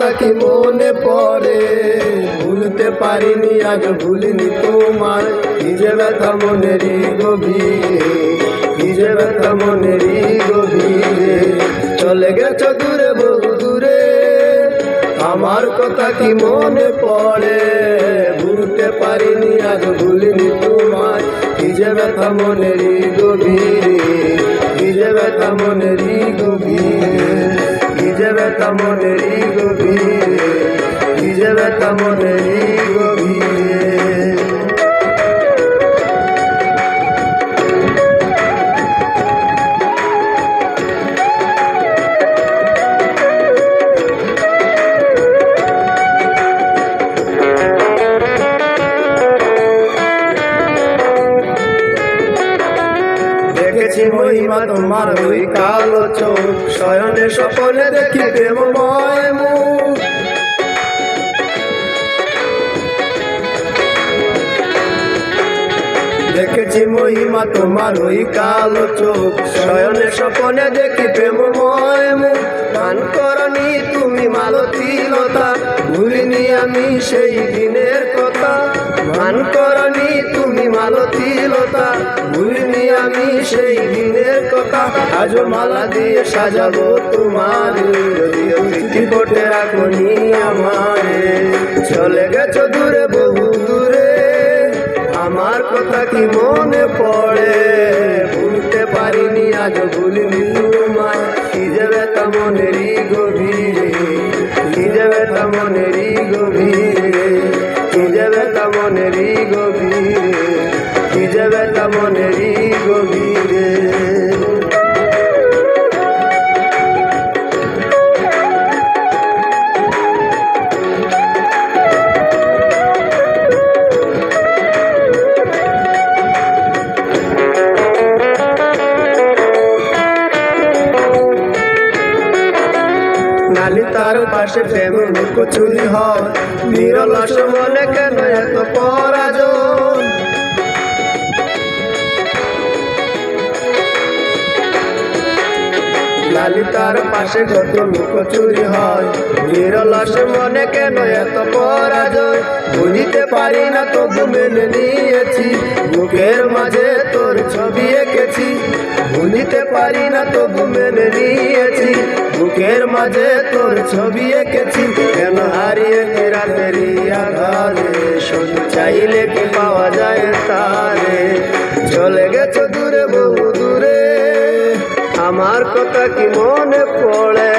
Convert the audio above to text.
কথা কি মনে পড়ে, ভুলতে পারিনি আজ ভুলিনি তোমার। কি যে ব্যথা মনেরই গভীরে, কি যে ব্যথা মনেরই গভীরে। চলে গেছো দূরে বহু দূরে, আমার কথা কি মনে পড়ে, ভুলতে পারিনি আজ ভুলিনি তোমার। কি যে ব্যথা মনেরই গভীরে, কি যে ব্যথা মনেরই গভীরে, কি যে ব্যথা মনেরই গভীরে, কি যে ব্যথা মনেরই গভীরে। দেখেছি মহিমা তোমার ওই কালো চোখ, শয়নে স্বপনে দেখি প্রেমময় মুখ। দেখেছি মহিমা তোমার ওই কালো চোখ, শয়নে স্বপনে দেখি প্রেমময় মুখ। গান করনি তুমি মালতী লতা, ভুলিনি আমি সেই দিনের কথা। গান করনি তুমি মালতী লতা, ভুলিনি আমি সেই দিনের কথা। আজ মালা দিয়ে সাজাবো তোমার, যদিও চিঠি পটে রাখনি আমারে। চলে গেছো দূরে বহু দূরে, আমার কথা কি মনে পড়ে, ভুলতে পারিনি আজ ভুলিনি তোমায়। কি যে ব্যথা মনেরই গভীরে, কি যে ব্যথা মনেরই গভীরে, কি যে ব্যথা মনেরই গভীরে, কি যে ব্যথা মনেরই গভীরে। নালি তার পাশে প্রেম লুকোচুরি হয়, নিরলস মনে কেন এত পরাজন। লালি তার পাশে কত লুকোচুরি হয়, নিরলস মনে কেন এত পরাজয়। বুঝিতে পারি না তবু মেনে নিয়েছি, বুকের মাঝে তোর ছবি এঁকেছি। ভুলিতে পারি না তবু মেনে নিয়েছি, বুকের মাঝে তোর ছবি এঁকেছি। কেন হারিয়ে রাতেরই আধারে, শুধু চাইলে কি পাওয়া যায় তারে। চলে গেছো দূরে বহু দূরে, আমার কথা কি মনে পড়ে।